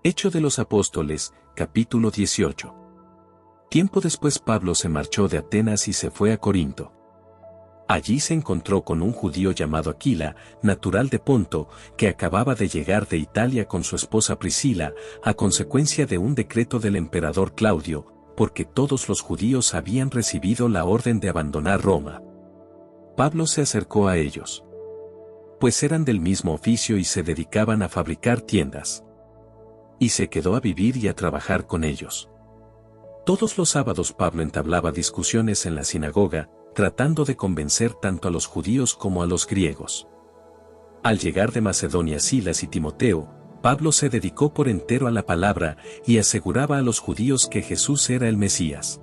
Hecho de los Apóstoles, capítulo 18. Tiempo después Pablo se marchó de Atenas y se fue a Corinto. Allí se encontró con un judío llamado Aquila, natural de Ponto, que acababa de llegar de Italia con su esposa Priscila, a consecuencia de un decreto del emperador Claudio, porque todos los judíos habían recibido la orden de abandonar Roma. Pablo se acercó a ellos, pues eran del mismo oficio y se dedicaban a fabricar tiendas. Y se quedó a vivir y a trabajar con ellos. Todos los sábados Pablo entablaba discusiones en la sinagoga, tratando de convencer tanto a los judíos como a los griegos. Al llegar de Macedonia Silas y Timoteo, Pablo se dedicó por entero a la palabra y aseguraba a los judíos que Jesús era el Mesías.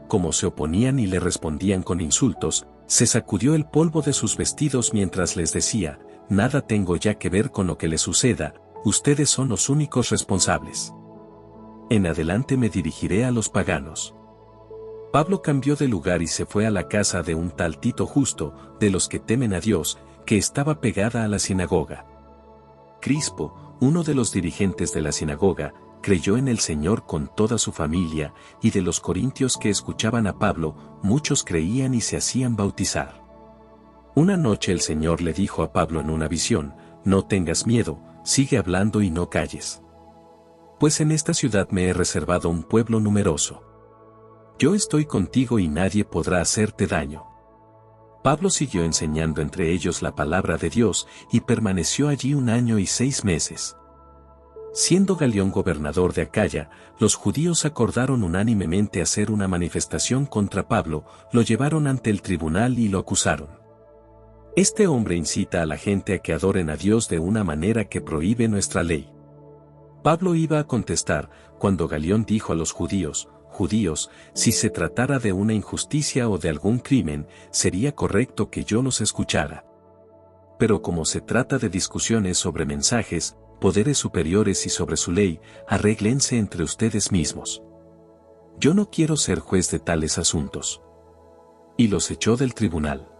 Como se oponían y le respondían con insultos, se sacudió el polvo de sus vestidos mientras les decía: «Nada tengo ya que ver con lo que les suceda, ustedes son los únicos responsables. En adelante me dirigiré a los paganos». Pablo cambió de lugar y se fue a la casa de un tal Tito Justo, de los que temen a Dios, que estaba pegada a la sinagoga. Crispo, uno de los dirigentes de la sinagoga, creyó en el Señor con toda su familia, y de los corintios que escuchaban a Pablo, muchos creían y se hacían bautizar. Una noche el Señor le dijo a Pablo en una visión: «No tengas miedo, sigue hablando y no calles. Pues en esta ciudad me he reservado un pueblo numeroso. Yo estoy contigo y nadie podrá hacerte daño». Pablo siguió enseñando entre ellos la palabra de Dios y permaneció allí 1 año y 6 meses. Siendo Galión gobernador de Acaya, los judíos acordaron unánimemente hacer una manifestación contra Pablo, lo llevaron ante el tribunal y lo acusaron. «Este hombre incita a la gente a que adoren a Dios de una manera que prohíbe nuestra ley». Pablo iba a contestar, cuando Galión dijo a los judíos: «Judíos, si se tratara de una injusticia o de algún crimen, sería correcto que yo los escuchara. Pero como se trata de discusiones sobre mensajes, poderes superiores y sobre su ley, arréglense entre ustedes mismos. Yo no quiero ser juez de tales asuntos». Y los echó del tribunal.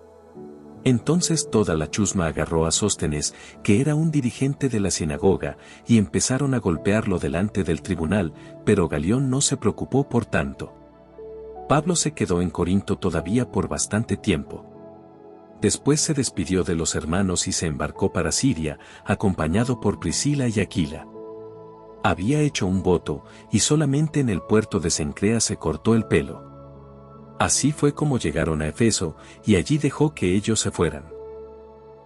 Entonces toda la chusma agarró a Sóstenes, que era un dirigente de la sinagoga, y empezaron a golpearlo delante del tribunal, pero Galión no se preocupó por tanto. Pablo se quedó en Corinto todavía por bastante tiempo. Después se despidió de los hermanos y se embarcó para Siria, acompañado por Priscila y Aquila. Había hecho un voto, y solamente en el puerto de Cencrea se cortó el pelo. Así fue como llegaron a Efeso, y allí dejó que ellos se fueran.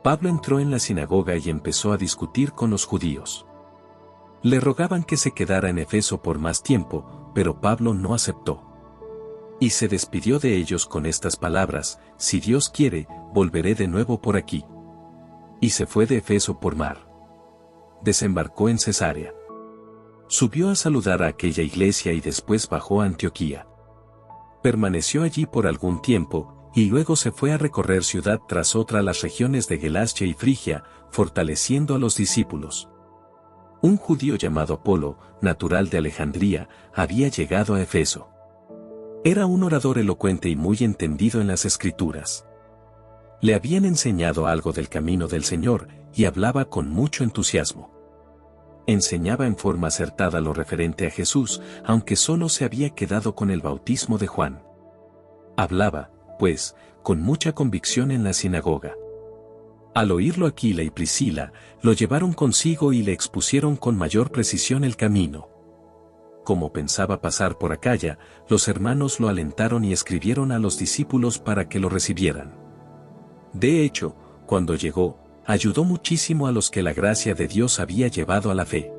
Pablo entró en la sinagoga y empezó a discutir con los judíos. Le rogaban que se quedara en Efeso por más tiempo, pero Pablo no aceptó. Y se despidió de ellos con estas palabras: «Si Dios quiere, volveré de nuevo por aquí». Y se fue de Efeso por mar. Desembarcó en Cesarea. Subió a saludar a aquella iglesia y después bajó a Antioquía. Permaneció allí por algún tiempo, y luego se fue a recorrer ciudad tras otra las regiones de Galacia y Frigia, fortaleciendo a los discípulos. Un judío llamado Apolo, natural de Alejandría, había llegado a Efeso. Era un orador elocuente y muy entendido en las Escrituras. Le habían enseñado algo del camino del Señor, y hablaba con mucho entusiasmo. Enseñaba en forma acertada lo referente a Jesús, aunque solo se había quedado con el bautismo de Juan. Hablaba, pues, con mucha convicción en la sinagoga. Al oírlo Aquila y Priscila, lo llevaron consigo y le expusieron con mayor precisión el camino. Como pensaba pasar por Acaya, los hermanos lo alentaron y escribieron a los discípulos para que lo recibieran. De hecho, cuando llegó, ayudó muchísimo a los que la gracia de Dios había llevado a la fe.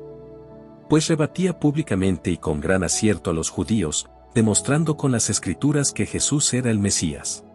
Pues rebatía públicamente y con gran acierto a los judíos, demostrando con las Escrituras que Jesús era el Mesías.